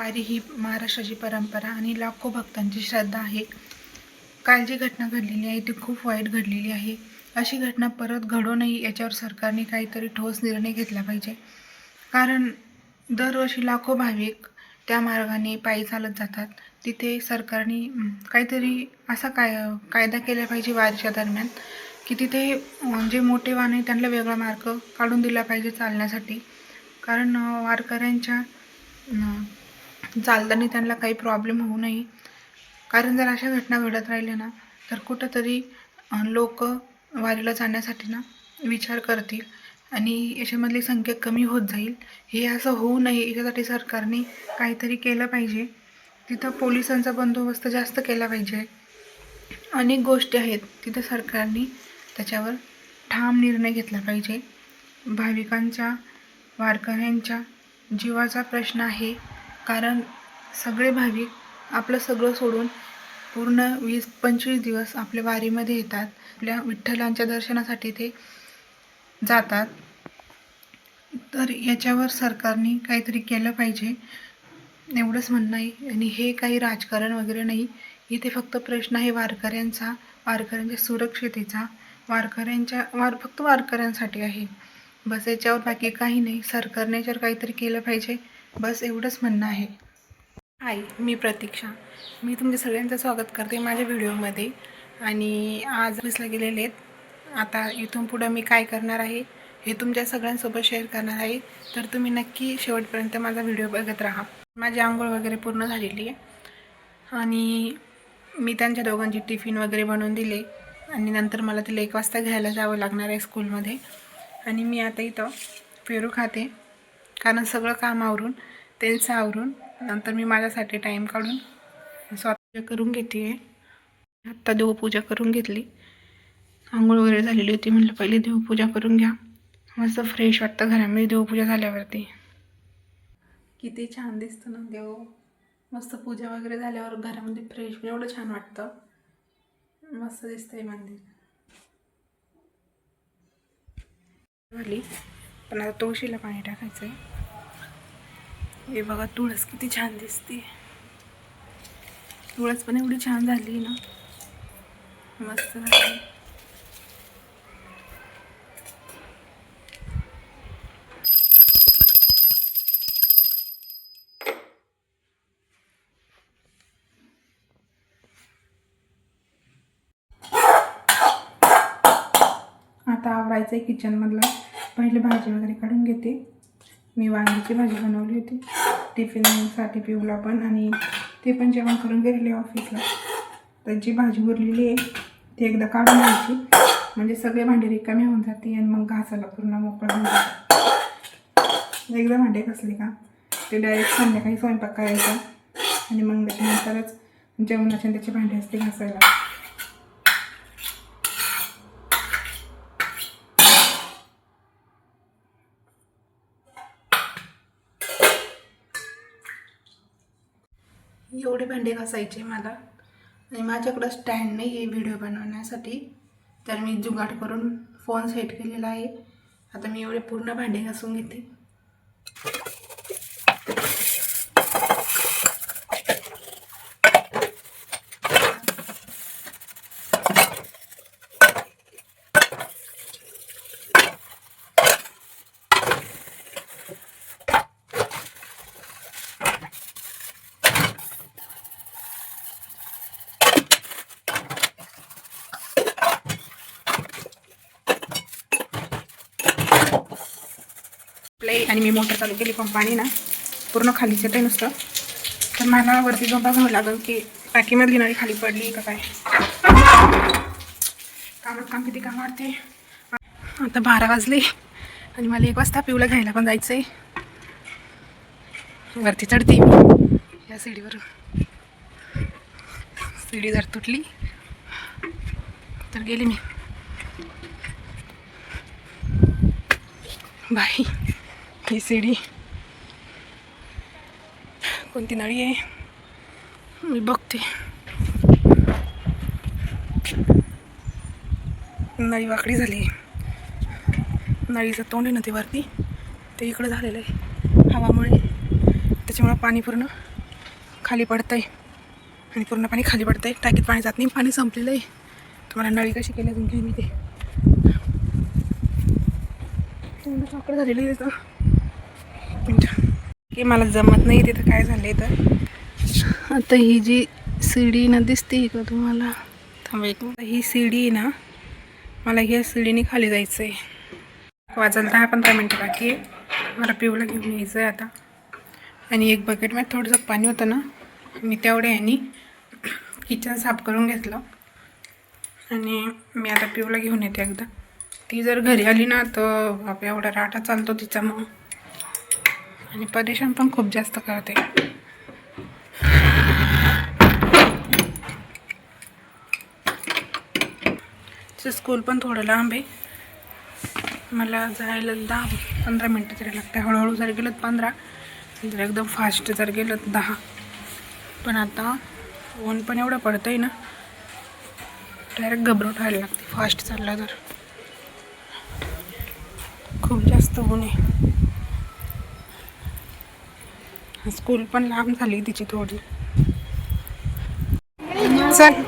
वारी ही महाराष्ट्राची परंपरा आणि लाखो भक्तांची श्रद्धा आहे. काल जी घटना घडलेली आहे ती खूप वाईट घडलेली आहे. अशी घटना परत घडू नये याच्यावर सरकारने काहीतरी ठोस निर्णय घेतला पाहिजे. कारण दरवर्षी लाखो भाविक त्या मार्गाने पायी चालत जातात. तिथे सरकारने काहीतरी असा कायदा केला पाहिजे वारीच्या दरम्यान की तिथे जे मोठे वाहन आहे त्यांना वेगळा मार्ग काढून दिला पाहिजे चालण्यासाठी. कारण वारकऱ्यांच्या चालताना त्यांना काही प्रॉब्लेम होऊ नये. कारण जर अशा घटना घडत राहिल्या ना तर कुठंतरी लोक वारीला जाण्यासाठी ना विचार करतील आणि याच्यामधली संख्या कमी होत जाईल. हे असं होऊ नये याच्यासाठी सरकारने काहीतरी केलं पाहिजे. तिथं पोलिसांचा बंदोबस्त जास्त केला पाहिजे. अनेक गोष्टी आहेत तिथं सरकारने त्याच्यावर ठाम निर्णय घेतला पाहिजे. भाविकांच्या वारकऱ्यांच्या जीवाचा प्रश्न आहे. कारण सगळे भाविक आपलं सगळं सोडून पूर्ण 20-25 दिवस आपल्या वारीमध्ये येतात. आपल्या विठ्ठलांच्या दर्शनासाठी ते जातात. तर याच्यावर सरकारने काहीतरी केलं पाहिजे एवढंच म्हणणं आहे. आणि हे काही राजकारण वगैरे नाही. इथे फक्त प्रश्न आहे वारकऱ्यांचा, वारकऱ्यांच्या सुरक्षितेचा, फक्त वारकऱ्यांसाठी आहे. बस याच्यावर बाकी काही नाही. सरकारने याच्यावर काहीतरी केलं पाहिजे, बस एवढंच म्हणणं आहे. हाय, मी प्रतीक्षा. मी तुमच्या सगळ्यांचं स्वागत करते माझ्या व्हिडिओमध्ये. आणि आज ऑफिसला गेलेले आहेत. आता इथून पुढं मी काय करणार आहे हे तुमच्या सगळ्यांसोबत शेअर करणार आहे. तर तुम्ही नक्की शेवटपर्यंत माझा व्हिडिओ बघत राहा. माझी आंघोळ वगैरे पूर्ण झालेली आहे आणि मी त्यांच्या दोघांची टिफिन वगैरे बनवून दिले आणि नंतर मला तिला 1 वाजता घ्यायला जावं लागणार आहे स्कूलमध्ये. आणि मी आता इथं पेरू खाते. कारण सगळं काम आवरून त्यांचं आवरून नंतर मी माझ्यासाठी टाईम काढून स्वतः करून घेते आहे. आत्ता देवपूजा करून घेतली. आंघोळ वगैरे झालेली होती. म्हटलं पहिले देवपूजा करून घ्या, मस्त फ्रेश वाटतं घरामध्ये देवपूजा झाल्यावरती. किती छान दिसतं ना देव. मस्त पूजा वगैरे झाल्यावर घरामध्ये फ्रेश एवढं छान वाटतं. मस्त दिसतंय मंदिर. झाली पण आता तुळशीला पाणी टाकायचं आहे. हे बघा तुळस किती छान दिसते. तुळस पण एवढी छान झाली ना, मस्त झाली. आता आवरायचं आहे किचनमधलं. पहिले भाजी वगैरे काढून घेते. मी वांग्याची भाजी बनवली होती टिफिनसाठी पिऊला पण, आणि ते पण जेवण करून गेलेले ऑफिसला. तर जी भाजी उरलेली आहे ती एकदा काढून घ्यायची म्हणजे सगळे भांडे रिकामे होऊन जाते आणि मग घासायला पूर्ण मोकळं होऊन जातं. एकदा भांडे घासले का ते डायरेक्ट संध्याकाळी स्वयंपाक करायचा आणि मग त्याच्यानंतरच जेवणाचे त्याचे भांडे असते घासायला. एवढे भांडे घासायचे मला. आणि माझ्याकडं स्टँड नाही आहे व्हिडिओ बनवण्यासाठी, तर मी जुगाड करून फोन सेट केलेला आहे. आता मी एवढे पूर्ण भांडे घासून घेते. आणि मी मोटर चालू केली, पण पाणी ना पूर्ण खालीच येते नुसतं. तर मला वरती जाऊन बघावं लागेल की टाकीमधली नळी खाली पडली का काय. काम किती काम वाटते. आता 12 वाजले आणि मला 1 वाजता पिऊला घ्यायला पण जायचं आहे. वरती चढते मी या सीडीवरून. सीडी जर तुटली तर गेली मी. बाई, ही सीडी कोणती नळी आहे मी बघते. नळी वाकडी झाली. नळीचं तोंड आहे ना ते वरती, ते इकडं झालेलं आहे हवामुळे. त्याच्यामुळं पाणी पूर्ण खाली पडतं आहे आणि पूर्ण पाणी खाली पडतं आहे. टाकीत पाणी जात नाही, पाणी संपलेलं आहे. तुम्हाला नळी कशी केली अजून काही मी ते साखर झालेलं आहे की मला जमत नाही तिथं काय झालं आहे. तर आता ही जी सीडी ना दिसते का तुम्हाला, थांबा एक मिनिट. ही सीडी ना, मला ह्या सीडीने खाली जायचं आहे. वाजायला 10-15 मिनटं बाकी आहे. मला पिऊला घेऊन यायचं आहे आता. आणि एक बकेटमध्ये थोडंसं पाणी होतं ना, मी तेवढ्या ह्यानी किचन साफ करून घेतलं. आणि मी आता पिऊला घेऊन येते एकदा. ती जर घरी आली ना तर बाप एवढा राटा चालतो तिचा मग, आणि परेशान पण खूप जास्त करते. स्कूल पण थोडं लांब आहे, मला जायला 10-15 मिनटं तरी लागते. हळूहळू जर गेलं 15, जर एकदम फास्ट जर गेलं 10. पण आता ऊन पण एवढं पडतं आहे ना, डायरेक्ट घबराट व्हायला लागते फास्ट चालला तर. खूप जास्त ऊन आहे. स्कूल पण लांब झाली तिची थोडी. चल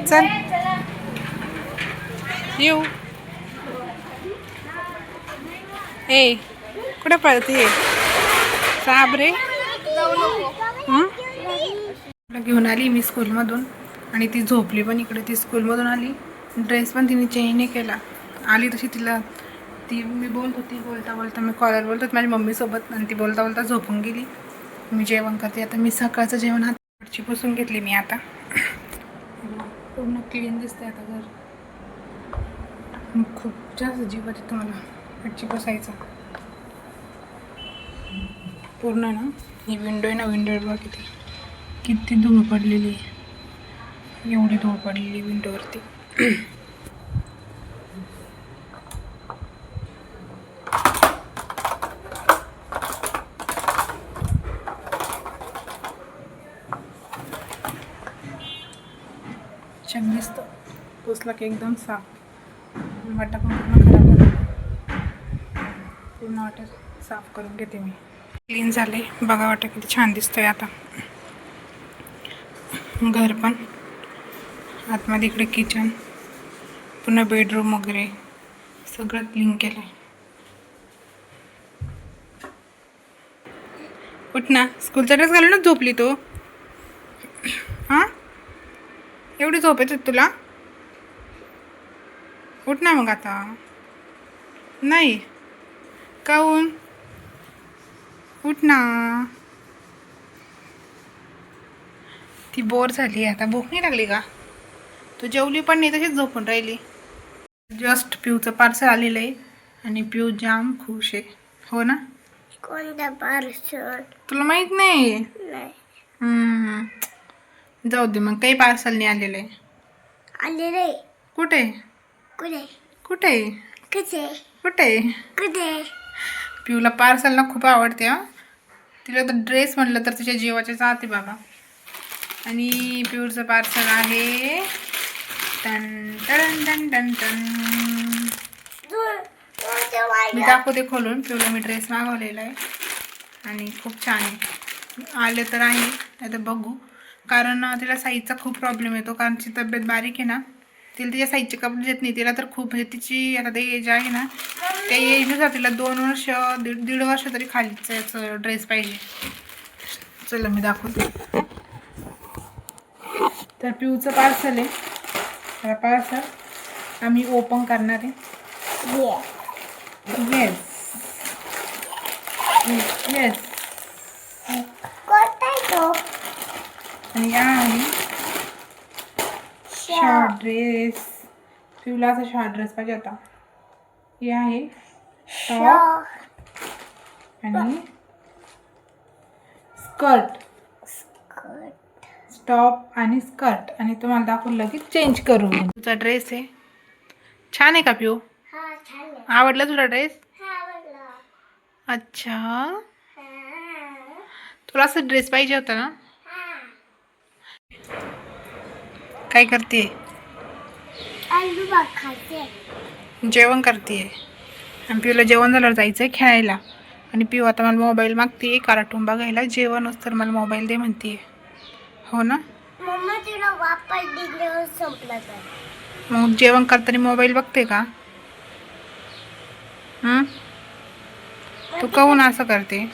चल येऊ. ए कुठे पळते साबरे? घेऊन आली मी स्कूलमधून आणि ती झोपली पण इकडे. ती स्कूलमधून आली, ड्रेस पण तिने चेंज नाही केला. आली तशी तिला ती मी बोलत होती, बोलता बोलता मी कॉलर बोलत होती माझ्या मम्मीसोबत, आणि ती बोलता बोलता झोपून गेली. मी जेवण करते आता. मी सकाळचं जेवण हातची पुसून घेतली मी आता. पूर्ण क्लीन दिसते आता घर. खूप जास्त जीव येतो मला हातची पुसायचा. पूर्ण ना ही विंडो आहे ना, विंडोवर बघा किती धूळ पडलेली आहे. एवढी धूळ पडलेली विंडोवरती. छान दिसतं पुसला की एकदम साफ. वाटा पण पूर्ण खराब झाला, पूर्ण वाटा साफ करून घेते मी. क्लीन झाले बघा, वाटा किती छान दिसतंय आता. घर पण आतमध्ये इकडे किचन, पुन्हा बेडरूम वगैरे सगळं क्लीन केलं आहे. उठ ना, स्कूलचा ड्रेस घालूनच झोपली तो. हां एवढी झोप येते तुला? उठ ना मग आता. नाही काऊन? उठ ना. ती बोर झाली आता. भूक नाही लागली का? तू जेवली पण नाही, तशीच झोपून राहिली. जस्ट पिऊचं पार्सल आलेलं आहे आणि पिऊ जाम खुश आहे. हो ना? कोणतं पार्सल? तुला माहित नाही? जाऊ दे मग. काही पार्सल नाही आलेलं आहे. आलेलं कुठे? कुठे कुठे कुठे कुठे कुठे? पिऊला पार्सल ना खूप आवडते. हा, तिला तर ड्रेस म्हणलं तर तिच्या जीवाचे जाते बाबा. आणि पिऊचं पार्सल आहे. टन टन टन टन टन. मी दाखवते खोलून. पिऊला मी ड्रेस मागवलेला आहे आणि खूप छान आहे. आले तर आहे, नाही तर बघू. कारण तिला साईजचा खूप प्रॉब्लेम येतो, कारण तिची तब्येत बारीक आहे ना. तिला तिच्या साईजचे कपडे देत नाही. तिला तर खूप तिची आता ते एज आहे ना, त्या एजनुसार तिला 2 वर्ष दीड वर्ष तरी खालीच ड्रेस पाहिजे. चला मी दाखवते. तर पिऊचं पार्सल आहे. हा पार्सल आम्ही ओपन करणार आहे. Yes yes. आणि या आहे शॉर्ट ड्रेस. पिऊला असा शॉर्ट ड्रेस पाहिजे होता. हे आहे टॉप आणि स्कर्ट. टॉप आणि स्कर्ट. आणि तुम्हाला दाखवलं की चेंज करू. तुझा ड्रेस आहे छान आहे का पिऊ? आवडला तुला ड्रेस? अच्छा, तुला असं ड्रेस पाहिजे होता ना? काय करते? जेवण करते. आणि पिऊला जेवण झाल्यावर जायचं आहे खेळायला. आणि पिऊ आता मला मोबाईल मागते कार्टून बघायला. जेवण तर मला मोबाईल दे म्हणते. हो ना मम्मा तिला वापस दिल्यावर संपला तर मग जेवण करताना मोबाईल बघते का? तू काहून असं करते?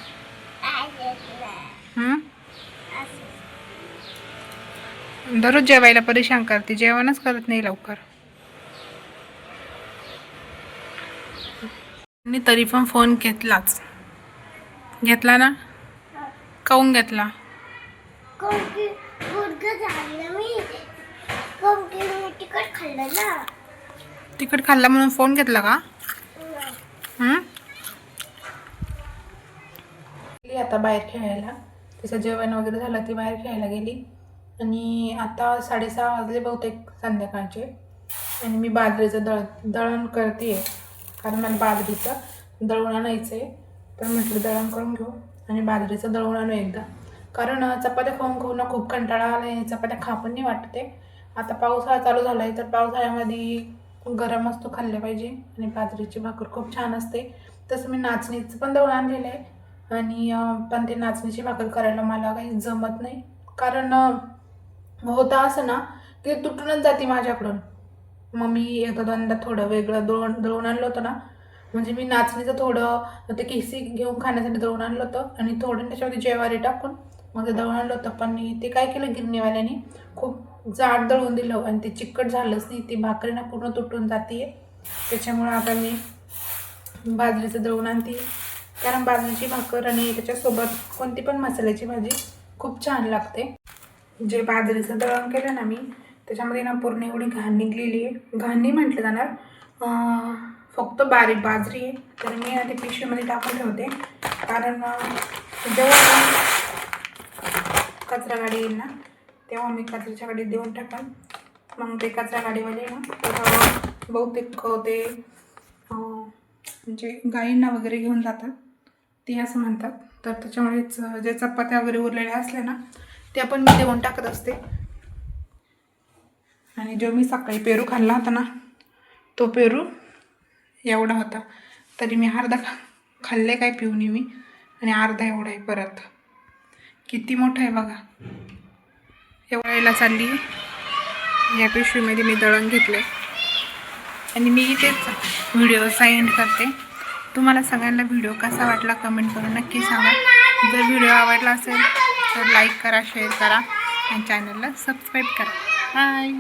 दररोज जेवायला परेशान करते, जेवणच करत नाही लवकर. आणि तरी पण फोन घेतलाच. घेतला ना? काहून घेतला? तिखट खाल्लं ना. तिखट खाल्ला म्हणून फोन घेतला का? आता बाहेर खेळायला. तिचं जेवण वगैरे झालं, ती बाहेर खेळायला गेली. आणि आता 6:30 वाजले बहुतेक संध्याकाळचे. आणि मी बाजरीचं दळण करते आहे, कारण मला बाजरीचं दळून आणायचं आहे. तर म्हटलं दळण करून घेऊ आणि बाजरीचं दळून आणू एकदा. कारण चपात्या खाऊन ना खूप कंटाळा आला आहे. चपात्या खा पण नाही वाटते. आता पावसाळा चालू झाला आहे, तर पावसाळ्यामध्ये गरम वस्तू खाल्ल्या पाहिजे. आणि बाजरीची भाकर खूप छान असते. तसं मी नाचणीचं पण दळून आणलेलं आहे. आणि पण ते नाचणीची भाकर करायला मला काही जमत नाही. कारण होतं असं ना, ते तुटूनच जाते माझ्याकडून. मग मी एकदा दोनदा थोडं वेगळं दळून आणलं होतं ना. म्हणजे मी नाचणीचं थोडं ते खिसी घेऊन खाण्यासाठी दळून आणलं होतं. आणि थोडं त्याच्यामध्ये ज्वारी टाकून मग ते दळून आणलं होतं. पण ते काय केलं गिरणीवाल्याने, खूप जाड दळून दिलं आणि ते चिकट झालंच नाही. ती भाकरी ना पूर्ण तुटून जाते. त्याच्यामुळं आता मी बाजरीचं दळून आणते. कारण बाजरीची भाकर आणि त्याच्यासोबत कोणती पण मसाल्याची भाजी खूप छान लागते. जे बाजरीचं दळण केलं ना मी, त्याच्यामध्ये ना पूर्ण एवढी घाण निघलेली आहे. घाण नाही म्हटलं जाणार, फक्त बारीक बाजरी आहे. तर मी ते पिशवीमध्ये टाकून ठेवते. कारण जेव्हा कचरा गाडी येईल ना, तेव्हा मी कचऱ्याच्या गाडीत देऊन टाकेन. मग ते कचरा गाडीवाले ना बहुतेक ते म्हणजे गायींना वगैरे घेऊन जातात, ते असं म्हणतात. तर त्याच्यामुळेच जे चपात्या वगैरे उरलेल्या असल्या ना, त्या पण मी देऊन टाकत असते. आणि जो मी सकाळी पेरू खाल्ला होता ना, तो पेरू एवढा होता. तरी मी अर्धा खाल्ले काय पिऊनी मी, आणि अर्धा एवढा आहे परत. किती मोठा आहे बघा. एवढ्याला चालली या पिशवीमध्ये मी दळण घेतलं. आणि मी इथेच व्हिडिओचा एंड करते. तुम्हाला सगळ्यांना व्हिडिओ कसा वाटला कमेंट करून नक्की सांगा. जर व्हिडिओ आवडला असेल तर लाईक करा, शेअर करा आणि चॅनलला सबस्क्राईब करा. बाय.